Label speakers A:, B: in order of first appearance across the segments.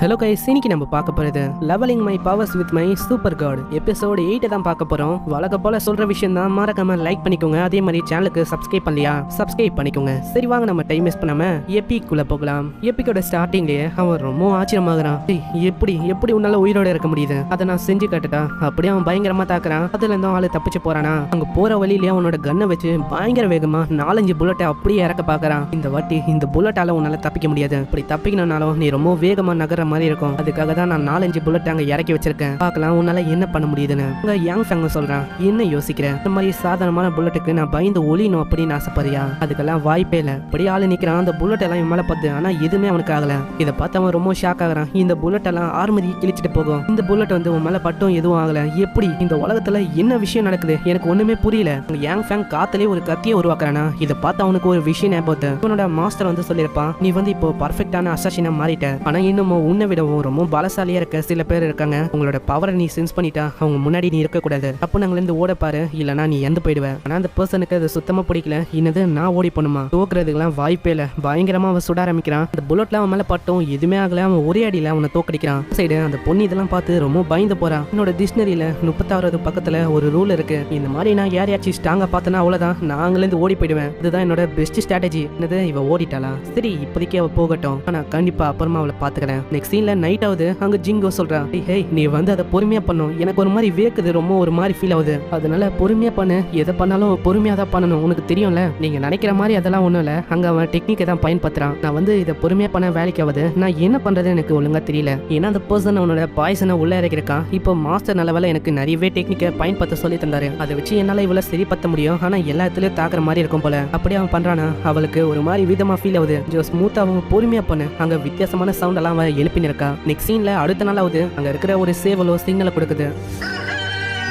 A: Hello guys, இன்னைக்கு நம்ம பார்க்க போறது levelling my powers with my super god episode 8 தான் பார்க்க போறோம். வழக்கம் போல சொல்ற விஷயம் தான், மறக்காம லைக் பண்ணிக்கோங்க. அதே மாதிரி சேனலுக்கு சப்ஸ்கிரைப் பண்ணலையா, சப்ஸ்கிரைப் பண்ணிக்கோங்க. சரி வாங்க நம்ம டைம் வேஸ்ட் பண்ணாம எபிக் குள்ள போகலாம். எபிக்கோட ஸ்டார்டிங்லயே அவன் ரொம்ப ஆச்சரியமாகறான். எப்படி உன்னால உயிரோட இருக்க முடியுது, அதை நான் செஞ்சு காட்டுட்டா. அப்படியே அவன் பயங்கரமா தாக்குறான். அதுல இருந்தும் ஆளு தப்பிச்சு போறானா. அங்க போற வழியிலேயே அவனோட கண்ணை வச்சு பயங்கர வேகமா 4-5 புல்லட்டை அப்படியே இறக்க பாக்குறான். இந்த வாட்டி இந்த புல்லட்டால உன்னால தப்பிக்க முடியாது. இப்படி தப்பிக்கணும்னாலும் நீ ரொம்ப வேகமா நகர மாதிரி இருக்கும். அதுக்காக தான் நான் 4-5 புல்லட் அங்க இறக்கி வச்சிருக்கேன். பார்க்கலாம் உன்னால என்ன பண்ண முடியுதுன்னு. உங்க யாங் ஃபேங் சொல்றான். என்ன யோசிக்கிற, இந்த மாதிரி சாதாரணமான புல்லட்டுக்கு நான் பயந்து ஒளியணும் அப்படின்னு ஆசைப்படுறியா? அதுக்கெல்லாம் வாய்ப்பே இல்ல. இப்படி ஆளு நிக்கிறான். அந்த புல்லட் எல்லாம் இவன் மேல பார்த்து, ஆனா எதுவுமே அவனுக்கு ஆகல. இதை பார்த்து அவன் ரொம்ப ஷாக் ஆகுறான். இந்த புல்லட் எல்லாம் ஆர்மரி கிழிச்சிட்டு போகும். இந்த புல்லட் வந்து உன் மேல பட்டும் எதுவும் ஆகல. எப்படி இந்த உலகத்துல என்ன விஷயம் நடக்குது, எனக்கு ஒண்ணுமே புரியல. யாங் ஃபேங் காத்திலே ஒரு கத்தியை உருவாக்குறானா. இதை பார்த்து அவனுக்கு ஒரு விஷயம் ஞாபகம். இவனோட மாஸ்டர் வந்து சொல்லியிருப்பான், நீ வந்து இப்போ பர்ஃபெக்டான அசாசினா மாறிட்ட. ஆனா இன்னும் உன்னை விடவும் ரொம்ப பலசாலியா இருக்க சில பேர் இருக்காங்க. உங்களோட பவரை நீ சென்ஸ் பண்ணிட்டா அவங்க முன்னாடி நீ இருக்க கூடாது. அப்ப நாங்க இருந்து ஓட பாரு, இல்லனா நீ எந்த போயிடுவ. ஆனா அந்த பர்சனுக்கு அது சுத்தமா பிடிக்கல. இன்னது நான் ஓடி பண்ணுமா, தோக்குறதுக்கெல்லாம் வாய்ப்பே இல்ல. பயங்கரமா அவன் சுட ஆரம்பிக்கிறான். அந்த புல்லட்ல அவன் மேல பட்டும் எதுவுமே ஆகல. அவன் ஒரே அடியில அவனை தோக்கடிக்கிறான். சைடு அந்த பொண்ணு இதெல்லாம் பார்த்து ரொம்ப பயந்து போறான். என்னோட டிக்ஷனரியில 36வது பக்கத்துல ஒரு ரூல் இருக்கு. இந்த மாதிரி நான் யாரையாச்சும் ஸ்ட்ராங்கா பார்த்தனா அவ்வளவுதான், நாங்கிலிருந்து ஓடி போயிடுவேன். இதுதான் என்னோட பெஸ்ட் ஸ்ட்ராட்டஜி. என்னது இவ ஓடிட்டாளா, சரி இப்போதைக்கு அவ போகட்டும், ஆனா கண்டிப்பா அப்புறமா அவளை பாத்துக்கிறேன். நெக்ஸ்ட் சீன்ல நைட் ஆகுது. அங்க ஜிங்கோ சொல்றான், ஹே நீ வந்து அதை பொறுமையா பண்ணும், எனக்கு ஒரு மாதிரி வேக்குது, ரொம்ப ஒரு மாதிரி ஃபீல் ஆகுது. அதனால பொறுமையா பண்ணு, எதை பண்ணாலும் பொறுமையா தான் பண்ணணும். உனக்கு தெரியும்ல, நீங்க நினைக்கிற மாதிரி அதெல்லாம் ஒண்ணும் இல்ல. அங்க அவன் டெக்னிக்கை தான் பயன்படுத்துறான். நான் வந்து இதை பொறுமையா பண்ண வேலைக்கு ஆகுது. நான் என்ன பண்றது எனக்கு ஒழுங்கா தெரியல. ஏன்னா அந்த பர்சன் அவனோட பாய்சனை உள்ள இறக்கிருக்கான். இப்போ மாஸ்டர் நல்லவேளை எனக்கு நிறையவே டெக்னிக்கை பயன்படுத்த சொல்லி தந்தாரு. அதை வச்சு என்னால இவ்வளவு சரிப்படுத்த முடியும். ஆனா எல்லா இடத்துலயும் தாக்குற மாதிரி இருக்கும் போல. அப்படியே அவன் பண்றானா, அவளுக்கு ஒரு மாதிரி விதமா ஃபீல் ஆகுது. ஜோ ஸ்மூத்தா அவன் பொறுமையா பண்ணு. அங்க வித்தியாசமான சவுண்ட் எல்லாம் அவன் எழுப்பின்னு இருக்கா. நெக்ஸ்ட் சீன்ல அடுத்த நாள் ஆகுது. அங்க இருக்கிற ஒரு சேவலோ சிக்னலை கொடுக்குது.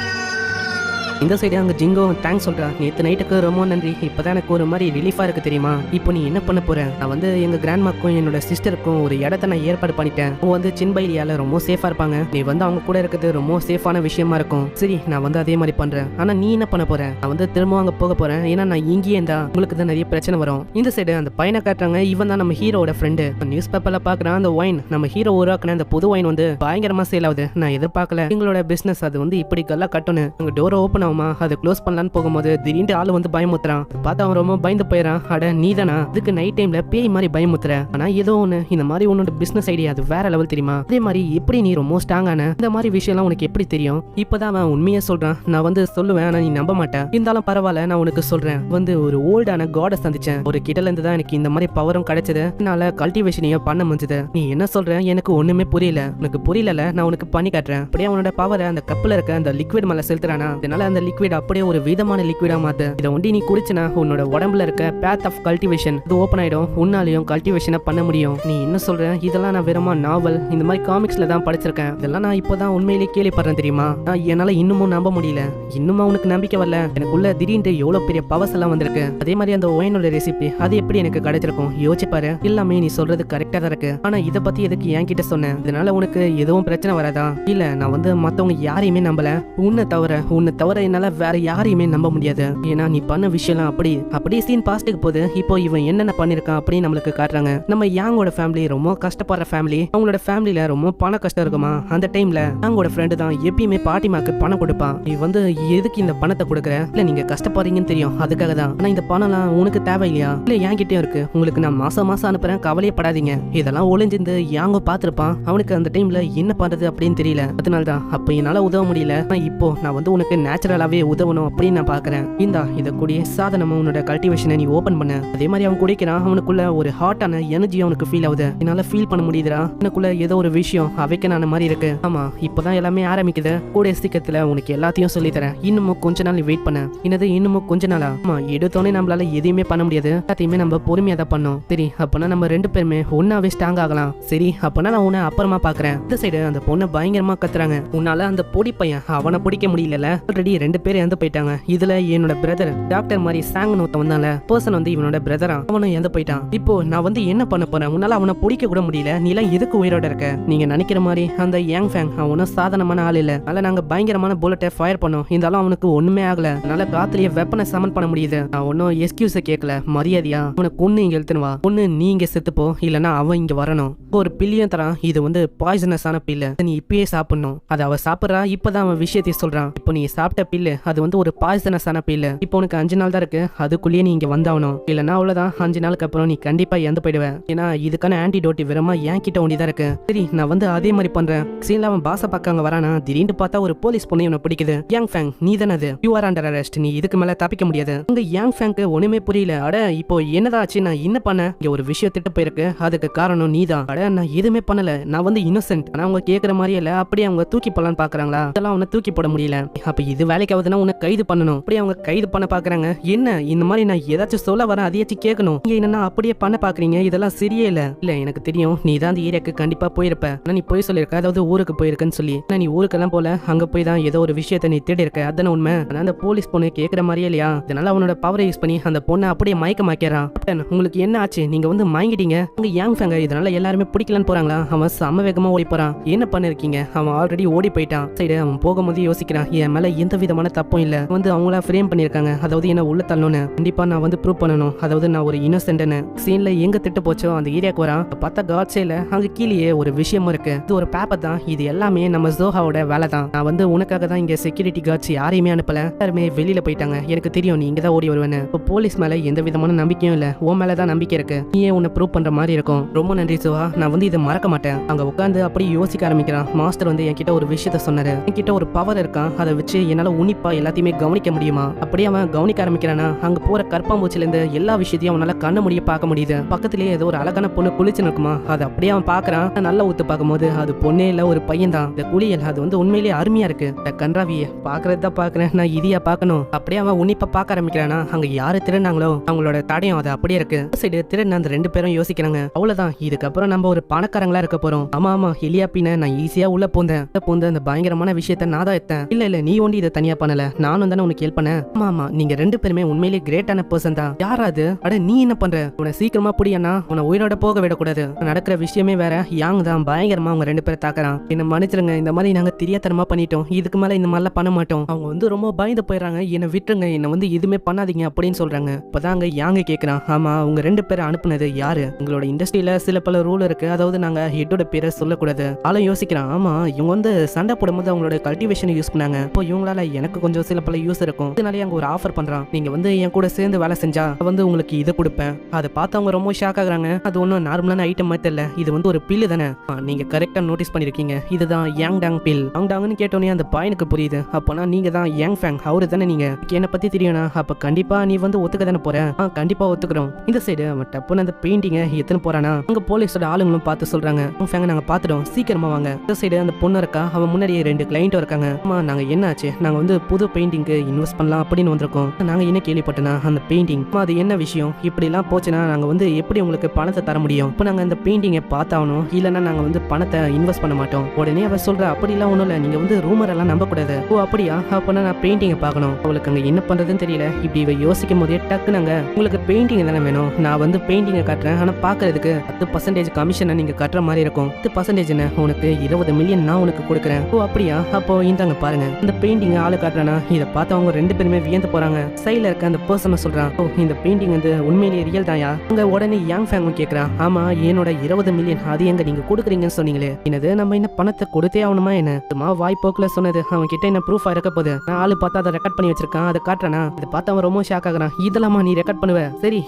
A: இந்த சைடு அங்க ஜிங்கோ தேங்க்ஸ் சொல்றா. நேற்று நைட்டுக்கு ரொம்ப நன்றி, இப்பதான் எனக்கு ஒரு மாதிரி ரிலீஃபா இருக்கு தெரியுமா. இப்போ நீ என்ன பண்ண போற, நான் வந்து எங்க கிராண்ட்மாக்கும் என்னோட சிஸ்டருக்கும் ஒரு இடத்த நான் ஏற்பாடு பண்ணிட்டேன். அவங்க வந்து சின்பைலியால ரொம்ப சேஃபா இருப்பாங்க. நீ வந்து அவங்க கூட இருக்கிறது ரொம்ப சேஃபான விஷயமா இருக்கும். சரி நான் வந்து அதே மாதிரி பண்றேன். ஆனா நீ என்ன பண்ண போற, நான் வந்து திரும்ப அங்க போக போறேன். ஏன்னா நான் இங்கேயே இருந்தா உங்களுக்கு தான் நிறைய பிரச்சனை வரும். இந்த சைடு அந்த பையனை காட்டுறாங்க. இவன் தான் நம்ம ஹீரோட ஃப்ரெண்டு. நியூஸ் பேப்பர்ல பாக்குறான். அந்த ஒயின் நம்ம ஹீரோ உருவாக்குன அந்த புது ஒயின் வந்து பயங்கரமா சேல் ஆகுது. நான் எதிர்பார்க்கல எங்களோட பிசினஸ் அது வந்து இப்படி கல்லா கட்டணும். அங்க டோரை ஓப்பன் ஆகுமா, அதை க்ளோஸ் பண்ணலான்னு போகும்போது திடீர்னு ஆளு வந்து பயமுத்துறான். பார்த்து அவன் ரொம்ப பயந்து போயிடான். அட நீதானா, அதுக்கு நைட் டைம்ல பேய் மாதிரி பயமுத்துற. ஆனா ஏதோ ஒண்ணு, இந்த மாதிரி உன்னோட பிசினஸ் ஐடியா அது வேற லெவல் தெரியுமா. அதே மாதிரி எப்படி நீ ரொம்ப ஸ்ட்ராங்கான இந்த மாதிரி விஷயம்லாம் உனக்கு எப்படி தெரியும். இப்பதான் அவன் உண்மையா சொல்றான். நான் வந்து சொல்லுவேன், ஆனா நீ நம்ப மாட்டேன். இருந்தாலும் பரவாயில்ல, நான் உனக்கு சொல்றேன். வந்து ஒரு ஓல்டான காடை சந்திச்சேன். ஒரு கிட்டல இருந்து தான் எனக்கு இந்த மாதிரி பவரும் கிடைச்சது. என்னால கல்டிவேஷனையும் பண்ண முடிஞ்சது. நீ என்ன சொல்ற, எனக்கு ஒண்ணுமே புரியல. உனக்கு புரியல, நான் உனக்கு பண்ணி காட்டுறேன். அப்படியே அவனோட பவரை அந்த கப்பில் இருக்க அந்த லிக்விட் மேல செலுத்துறானா. அதனால அந்த லிக்விட் அப்படியே ஒரு விதமான லிக்விடா மாத்து. இதை ஒண்டி நீ குடிச்சனா உன்னோட உடம்புல இருக்க பேத் ஆஃப் கல்டிவேஷன் இது ஓபன் ஆயிடும். உன்னாலையும் கல்டிவேஷனை பண்ண முடியும். நீ என்ன சொல்ற, இதெல்லாம் நான் வெறுமா நாவல் இந்த மாதிரி காமிக்ஸ்ல தான் படிச்சிருக்கேன். இதெல்லாம் நான் இப்போதான் உண்மையிலேயே கேள்விப்படுறேன் தெரியுமா. நான் என்னால இன்னமும் நம்ப முடியல. இன்னுமா உனக்கு நம்பிக்கை வரல. எனக்குள்ள திடீர்னு எவ்வளவு பெரிய பவர்ஸ் எல்லாம் வந்திருக்கு. அதே மாதிரி அந்த ஒயினோட ரெசிபி அது எப்படி எனக்கு கிடைச்சிருக்கும் யோசிச்சு பாரு. எல்லாமே நீ சொல்றது கரெக்டா தான் இருக்கு. ஆனா இதை பத்தி எதுக்கு என்கிட்ட சொன்னேன், இதனால உனக்கு எதுவும் பிரச்சனை வராதா. இல்ல நான் வந்து மத்தவங்க யாரையுமே நம்பல. உன்னை தவிர என்னால வேற யாரையுமே நம்ப முடியாது. ஏன்னா நீ பண்ண விஷயம்லாம் அப்படியே சீன் பாஸ்ட்டுக்கு போகுது. இப்போ இவன் என்னென்ன பண்ணிருக்கான் அப்படின்னு நம்மளுக்கு காட்டுறாங்க. நம்ம யாங்கோட ஃபேமிலி ரொம்ப கஷ்டப்படுற ஃபேமிலி. அவங்களோட ஃபேமிலியில ரொம்ப பண கஷ்டம் இருக்குமா. அந்த டைம்ல யாங்கோட ஃப்ரெண்டு தான் எப்பயுமே பாட்டிமாக்கு பணம் கொடுப்பான். நீ வந்து எதுக்கு இந்த பணத்தை கொடுக்குற, இல்ல நீங்க கஷ்டப்படுறீங்கன்னு தெரியும் அதுக்காக தான். ஆனா இந்த பணம்லாம் உனக்கு தேவையில்லையா, இல்ல என்கிட்டயும் இருக்கு, உங்களுக்கு நான் மாசம் அனுப்புறேன், கவலையப்படாதீங்க. இதெல்லாம் ஒளிஞ்சிருந்து யாங்கோ பாத்துருப்பான். அவனுக்கு அந்த டைம்ல என்ன பண்றது அப்படின்னு தெரியல. அதனால்தான் அப்ப என்னால உதவ முடியல. இப்போ நான் வந்து உனக்கு நேச்சுரலாவே உதவணும் அப்படின்னு நான் பாக்குறேன். இந்தா இத கூடிய சாதனமா உன்னோட கல்டிவேஷனை நீ ஓபன் பண்ண. அதே மாதிரி அவன் குடிக்கிறான். அவனுக்குள்ள ஒரு ஹாட்டான எனர்ஜி அவனுக்கு ஃபீல் ஆகுது. என்னால ஃபீல் பண்ண முடியுதுடா. எனக்குள்ள ஏதோ ஒரு விஷயம் அவைக்கனான மாதிரி இருக்கு. ஆமா இப்பதான் எல்லாமே ஆரம்பிக்குது. கூட சீக்கிரத்துல உனக்கு எல்லாத்தையும் சொல்லி தரேன். இன்னமும் கொஞ்ச நாள் வெயிட் பண்ண. என்னது இன்னமும் கொஞ்ச நாளா. ஆமா எடுத்தோடனே நம்மளால எதையுமே பண்ண முடியாது. எல்லாத்தையுமே நம்ம பொறுமையா தான் பண்ணோம். சரி அப்பனா நம்ம ரெண்டு பேருமே ஒன்னாவே ஸ்ட்ராங் ஆகலாம். சரி அப்பனா நான் உன்னை அப்புறமா பாக்குறேன். இந்த சைடு அந்த பொண்ணை பயங்கரமா கத்துறாங்க. உன்னால அந்த பொடி பையன் அவனை பிடிக்க முடியல. ஆல்ரெடி 2 பேரும் இறந்து போயிட்டாங்க. இதுல என்னோட பிரதர் டாக்டர் மாதிரி சாங்னு ஒருத்தன் வந்தால பர்சன் வந்து இவனோட பிரதரா, அவனும் இறந்து போயிட்டான். இப்போ நான் வந்து என்ன பண்ண போறேன்? உன்னால அவனை பிடிக்க கூட முடியல. நீ எல்லாம் எதுக்கு உயிரோட இருக்க? நீங்க நினைக்கிற மாதிரி அந்த யாங் ஃபேங் அவனும் சாதாரணமான ஆள் இல்ல. அதனால நாங்க பயங்கரமான புல்லட்டை ஃபயர் பண்ணோம். இருந்தாலும் அவனுக்கு ஒண்ணுமே ஆகல. அதனால காத்துலயே வெப்பனை சமன் பண்ண முடியுது. நான் ஒன்னும் எக்ஸ்கியூஸ கேட்கல. மரியாதையா அவனை கொன்னு இங்க எழுத்துனுவா. ஒண்ணு நீ இங்க செத்துப்போ, இல்லனா அவன் இங்க வரணும். ஒரு பில்லியன் தரான். இது வந்து பாய்சனஸான பில்லு. நீ இப்பயே சாப்பிடணும். அதை அவ சாப்பிட்றா. இப்பதான் அவன் விஷயத்தையும் சொல்றான். இப்போ நீ சாப்பிட்ட பில்லு அது வந்து ஒரு பாய்சனஸான பில்லு. இப்போ உனக்கு 5 நாள் தான் இருக்கு. அதுக்குள்ளேயே நீ இங்க வந்தாகணும். இல்லனா அவ்வளவுதான். 5 நாளுக்கு அப்புறம் நீ கண்டிப்பா இறந்து போயிடுவ. ஏன்னா இதுக்கான ஆன்டிடோட் விரமா என் கிட்ட ஒண்டிதான் இருக்கு. சரி, நான் வந்து அதே மாதிரி பண்றேன். சீன்ல அவன் பாச பார்க்க அங்க வரானா. திடீர்னு பார்த்தா ஒரு போலீஸ் பொண்ணு இவனை பிடிக்குது. யாங் ஃபேங் நீ தானே அது? You are under arrest. நீ இதுக்கு மேல தப்பிக்க முடியாது. அங்க யாங் ஃபேங்க்கு ஒண்ணுமே புரியல. அட இப்போ என்னதான் ஆச்சு? நான் என்ன பண்ண? இங்க ஒரு விஷயம் திட்டு போயிருக்கு. அதுக்கு காரணம் நீதான். அட நான் எதுவுமே பண்ணல. நான் வந்து இன்னோசென்ட். ஆனா அவங்க கேக்குற மாதிரி இல்ல. அப்படியே அவங்க தூக்கி போடலான்னு பாக்குறாங்களா? அதெல்லாம் அவனை தூக்கி போட முடியல. அப்ப இது வேலைக்கு ஆகுதுன்னா உன்னை கைது பண்ணணும். அப்படியே அவங்க கைது பண்ண பாக்குறாங்க. என்ன இந்த மாதிரி நான் ஏதாச்சும் சொல்ல வரேன், அதையாச்சும் கேட்கணும். நீங்க என்னன்னா அப்படியே பண்ண பாக்குறீங்க? இதெல்லாம் சரியே இல்ல. இல்ல எனக்கு தெரியும் நீ தான் அந்த ஏரியாக்கு கண்டிப்பா போயிருப்ப. ஆனா நீ போய் சொல்லிருக்க, அதாவது ஊருக்கு போயிருக்கன்னு சொல்லி. ஆனா நீ ஊருக்கெல்லாம் போல, அங்க போய் தான் ஏதோ ஒரு விஷயத்தை நீ தேடி இருக்க. அதான உண்மை. ஆனா அந்த போலீஸ் பொண்ணு கேக்குற மாதிரியே இல்லையா? இதனால அவனோட பவரை யூஸ் பண்ணி அந்த பொண்ணை அப்படியே மயக்கமாக்கிறான். உங்களுக்கு என்ன ஆச்சு? நீங்க வந்து மயங்கிட்டீங்க. அங்க யாங் ஃபேங்க இதனால எல்லாருமே பிடிக்கலன்னு போறாங்களா? அவன் சம வேகமா ஓடி போறான். என்ன பண்ணிருக்கீங்க? அவன் ஆல்ரெடி ஓடி போயிட்டான். சைடு அவன் போகும்போது யோசிக்கிறான், என் மேல எந்த விதமான தப்பும் இல்ல. வந்து அவங்களா ஃப்ரேம் பண்ணிருக்காங்க. அதாவது என்ன உள்ள தள்ளணும்னு. கண்டிப்பா நான் வந்து ப்ரூவ் பண்ணணும். அதாவது நான் ஒரு இன்னோசென்ட்னு. சீன்ல எங்க திட்டு போச்சோ அந்த ஏரியாக்கு வரான். பார்த்தா காட்ஸேல அங்க கீழே ஒரு விஷயம் இருக்கு. இது ஒரு பேப்பர் தான். இது எல்லாமே நம்ம ஜோஹாவோட வேலை தான். நான் வந்து உனக்காக தான் இங்க செக்யூரிட்டி கார்ட்ஸ் யாரையுமே அனுப்பல. எல்லாருமே வெளியில போயிட்டாங்க. எனக்கு தெரியும் நீ இங்க தான் ஓடி வருவேன்னு. இப்போ போலீஸ் மேல எந்த விதமான நம்பிக்கையும் இல்ல. உன் மேலதான் நம்பிக்கை இருக்கு. நீயே உன்னை ப்ரூவ் பண்ற மாதிரி இருக்கும். ரொம்ப நன்றி ஜோஹா. நான் வந்து இதை மறக்க மாட்டேன். அங்க உட்காந்து அப்படி யோசிக்க ஆரம்பிக்கிறான். மாஸ்டர் வந்து என்கிட்ட ஒரு விஷயத்த சொன்னாரு. என்கிட்ட ஒரு பவர் இருக்கான். அதை வச்சு என்னால உன்னிப்பா எல்லாத்தையுமே கவனிக்க முடியுமா? அப்படியே அவன் கவனிக்க ஆரம்பிக்கிறானா அங்க போற கற்பாம்பூச்சில இருந்து எல்லா விஷயத்தையும் அவனால கண்ண முடிய பார்க்க முடியுது. பக்கத்திலேயே ஏதோ ஒரு அழகான பொண்ணு குளிச்சு நிற்குமா? அதை அப்படியே அவன் பாக்குறான். நல்லா ஊத்து பார்க்கும்போது அது பொண்ணே இல்ல, ஒரு பையன் தான். இந்த குளியல் அது வந்து உண்மையிலேயே அருமையா இருக்கு. இந்த கன்றாவிய பாக்குறதுதான் பாக்குறேன். நான் இதையா பார்க்கணும். அப்படியே அவன் உன்னிப்பா பார்க்க ஆரம்பிக்கிறானா அங்க யாரு திருநாங்களோ அவங்களோட தடையும் அது அப்படியே இருக்கு. சைடு திருநாள் அந்த 2 பேரும் யோசிக்கிறாங்க. அவ்வளவுதான், இதுக்கப்புறம் நம்ம ஒரு பணக்காரங்களா இருக்க போறோம். ஆமா ஆமா ஹெலியாப்பின நான் ஈஸியா உள்ள பூந்தேன். அந்த பயங்கரமான விஷயத்த நான் தான் எடுத்தேன். இல்ல நீ ஒண்டி இதை தனியா பண்ணல. நானும் தானே உனக்கு ஹெல்ப் பண்ணேன். ஆமா நீங்க 2 பேருமே உண்மையிலேயே கிரேட்டான பர்சன் தான். யாராது? அட நீ என்ன பண்ற? உன சீக்கிரமா புடியனா? உன உயிரோட போக விடக்கூடாது. நடக்கிற விஷயமே வேற. யாங் தான் பயங்கரமா அவங்க 2 பேரை தாக்குறான். என்ன மன்னிச்சிருங்க, இந்த மாதிரி நாங்க தெரியாதனமா பண்ணிட்டோம். இதுக்கு மேல இந்த மாதிரிலாம் பண்ண மாட்டோம். அவங்க வந்து ரொம்ப பயந்து போயிடறாங்க. என்ன விட்டுருங்க, என்ன வந்து எதுவுமே பண்ணாதீங்க அப்படின்னு சொல்றாங்க. இப்பதாங்க யாங்க கேக்குறான். ஆமா உங்க 2 பேரை அனுப்புனது யாரு? உங்களோட இண்டஸ்ட்ரியில சில பல ரூல் இருக்கு. அதாவது நாங்க ஹெட்டோட பேரை சொல்லக்கூடாது. ஆளும் யோசிக்கிறான். ஆமா இவங்க வந்து சண்டை போடும்போது அவங்களோட கல்டிவேஷன் யூஸ் பண்ணாங்க. இப்போ இவங்களால எனக்கு கொஞ்சம் சில பல யூஸ் இருக்கும். இதனாலே அங்க ஒரு ஆஃபர் பண்றான். நீங்க வந்து என் கூட சேர்ந்து வேலை செஞ்சா வந்து உங்களுக்கு இதை கொடுப்பேன். அதை பார்த்து அவங்க ரொம்ப ஷாக் ஆகுறாங்க. அது ஒன்றும் நார்மலான ஐட்டம் மாதிரி தெரியல. இது வந்து ஒரு பில்லு தானே. நீங்க கரெக்டா நோட்டீஸ் பண்ணிருக்கீங்க. இதுதான் யாங் டாங் பில். யாங் டாங்னு கேட்டோன்னே அந்த பையனுக்கு புரியுது. அப்போனா நீங்க தான் யாங் ஃபேங் அவரு தானே? நீங்க என்ன பத்தி தெரியும்னா அப்ப கண்டிப்பா நீ வந்து ஒத்துக்க தானே போற? கண்டிப்பா ஒத்துக்கிறோம். இந்த சைடு அவன் டப்புன்னு அந்த பெயிண்டிங்க எத்தனை போறானா அங்க போலீஸோட ஆளுங்களும் பார்த்து சொல்றாங்க, நாங்க பாத்துட்டோம், சீக்கிரமா வாங்க. இந்த சைடு அந்த பொண்ணு இருக்கா. அவன் முன்னாடியே 2 கிளைண்ட் இருக்காங்க. ஆமா நாங்க என்ன ஆச்சு? நாங்க வந்து புது பெயிண்டிங்க்கு இன்வெஸ்ட் பண்ணலாம் அப்படின்னு வந்திருக்கோம். நாங்க என்ன கேள்விப்பட்டனா அந்த பெயிண்டிங் அது என்ன விஷயம்? இப்படி எல்லாம் போச்சுன்னா நாங்க வந்து எப்படி உங்களுக்கு பணத்தை தர முடியும்? இப்போ நாங்க அந்த பெயிண்டிங்கை பார்த்தாகணும். இல்லைன்னா நாங்க வந்து பணத்தை இன்வெஸ்ட் பண்ண மாட்டோம். உடனே அவ சொல்ற, அப்படிலாம் ஒண்ணும் இல்ல, நீங்க வந்து ரூமர் எல்லாம் நம்ப கூடாது. ஓ அப்படியா? அப்பனா நான் பெயிண்டிங்கை பார்க்கணும். அவளுக்கு அங்க என்ன பண்றதுன்னு தெரியல. இப்படி இவ யோசிக்கும் போதே டக்குனாங்க, உங்களுக்கு பெயிண்டிங் தானே வேணும், நான் வந்து பெயிண்டிங்கை காட்டுறேன். ஆனா பாக்குறதுக்கு 10% கமிஷனை நீங்க கட்டுற மாதிரி இருக்கும். 10% உனக்கு 20 மில்லியன் நான் உனக்கு கொடுக்குறேன். ஓ அப்படியா? அப்போ இந்தாங்க பாருங்க. இந்த பெயிண்டிங் ஆளு காட்டுறேன்னா இதை பார்த்து அவங்க 2 பேருமே வியந்து போறாங்க. சைடுல இருக்க அந்த பர்சனை சொல்றான், ஓ இந்த பெயிண்டிங் வந்து உண்மையிலேயே ரியல் தாயா? அங்க உடனே யாங் ஃபேங் கேக்குறான், ஆமா என்னோட 20 மில்லியன் அது எங்க நீங்க கொடுக்குறீங்கன்னு சொன்னீங்களே, என்னது நம்ம என்ன பணத்தை கொடுத்தே ஆகணுமா என்ன? சும்மா வாய்ப்போக்குல சொன்னது. அவன் கிட்ட என்ன ப்ரூஃபா இருக்க போகுது? நான் ஆளு பார்த்தா அதை ரெக்கார்ட் பண்ணி வச்சிருக்கான். அதை காட்டுறானா? இதை பார்த்து அவன் ரொம்ப ஷாக் ஆகுறான். இதெல்லாமா நீ ரெக்கார்ட் பண்ணுவ? சரி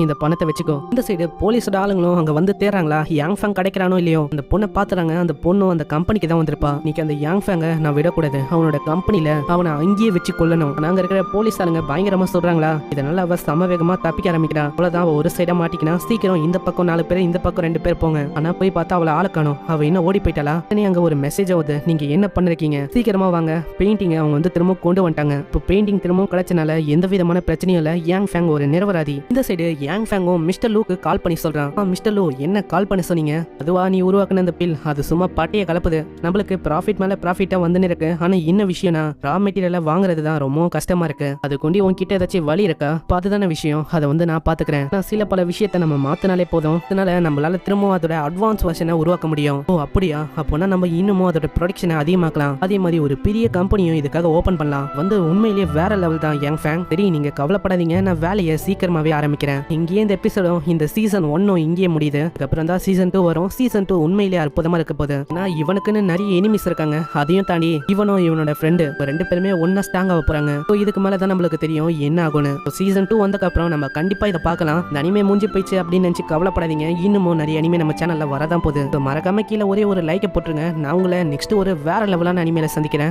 A: இந்த பணத்தை வச்சுக்கோ. இந்த சைடு போலீஸோட ஆளுங்களும் அங்க வந்து தேறாங்களா யாங் ஃபேங் கிடைக்கிறானோ இல்லையோ அந்த பொண்ணை பாத்துறாங்க. அந்த பொண்ணும் அந்த கம்பெனிக்கு தான் வந்திருப்பா. நீக்கு அந்த யாங் ஃபேங்க நான் விடக்கூடாது. அவனோட கம்பெனில அவனை அங்கேயே வச்சு கொல்லணும். நாங்க இருக்கிற போலீஸ் ஆளுங்க பயங்கரமா சொல்றாங்களா? இதனால அவ சம வேகமா தப்பிக்க ஆரம்பிக்கிறா. அவ்வளவுதான், அவ ஒரு சைடா மாட்டிக்கினா. சீக்கிரம் இந்த பக்கம் 4 பேர், இந்த பக்கம் 2 பேர் போங்க. ஆனா போய் பார்த்தா அவளை ஆள காணோம். அவ என்ன ஓடி போயிட்டாளா? அங்க ஒரு மெசேஜ் ஆகுது, நீங்க என்ன பண்ணிருக்கீங்க? சீக்கிரமா வாங்க. பெயிண்டிங் அவங்க வந்து திரும்ப கொண்டு வந்துட்டாங்க. இப்போ பெயிண்டிங் திரும்பவும் கிடைச்சனால எந்த விதமான பிரச்சனையும் இல்ல. யாங் ஃபேங் ஒரு நிரபராதி. இந்த சைடு யாங் ஃபேங்கும் மிஸ்டர் லூக்கு கால் பண்ணி சொல்றான், மிஸ்டர் லூ என்ன கால் பண்ண சொன்னீங்க? அதுவா நீ உருவாக்குன அந்த பில் அது சும்மா பாட்டியை கலப்புது. நம்மளுக்கு ப்ராஃபிட் மேல ப்ராஃபிட்டா வந்துன்னு இருக்கு. ஆனா என்ன விஷயம்னா ரா மெட்டீரியலை வாங்குறது தான் ரொம்ப கஷ்டமா இருக்கு. அது கொண்டு உன்கிட்ட ஏதாச்சும் வழி இருக்கா? அதுதானே விஷயம். அதை வந்து நான் பாத்துக்கிறேன். நான் சில பல விஷயத்தை நம்ம மாத்தினாலே போதும். அதனால நம்மளால திரும்பவும் அதோட அட்வான்ஸ் வெர்ஷனை உருவாக்க முடியும். ஓ அப்படியா? அப்போனா நம்ம இன்னமும் அதோட ப்ரொடக்ஷனை அதிகமாக்கலாம். அதே மாதிரி ஒரு பெரிய கம்பெனியும் இதுக்காக ஓபன் பண்ணலாம். வந்து உண்மையிலேயே வேற லெவல் தான் யங் ஃபேங். சரி நீங்க கவலைப்படாதீங்க, நான் வேலையை சீக்கிரமாவே ஆரம்பிக்கிறேன். இங்கேயே இந்த எபிசோடும் இந்த சீசன் 1 இங்கேயே முடியுது. அதுக்கப்புறம் தான் சீசன் 2 வரும். சீசன் 2 உண்மையிலேயே அற்புதமா இருக்க போகுது. நான் இவனுக்குன்னு நிறைய எனிமிஸ் இருக்காங்க. அதையும் தாண்டி இவனும் இவனோட ஃப்ரெண்டு ரெண்டு பேருமே ஒன்னா ஸ்ட்ராங் ஆக போறாங்க. இதுக்கு மேல தான் நம்மளுக்கு தெரியும் என்ன ஆகும்னு. சீசன் 2 வந்ததுக்கு அப்புறம் நம்ம கண்டிப்பா இதை பார்க்கலாம். இந்த அனிமே மூஞ்சி போயிடுச்சு அப்படின்னு நினைச்சு கவலைப்படாதீங்க. இன்னமும் நிறைய அனிமே நம்ம சேனல்ல வரதான் போகுது. மறக்காம கீழே ஒரே ஒரு லைக்கை போட்டுருங்க. நான் உங்களை நெக்ஸ்ட் ஒரு வேற லெவலான அனிமேல சந்திக்கிறேன்.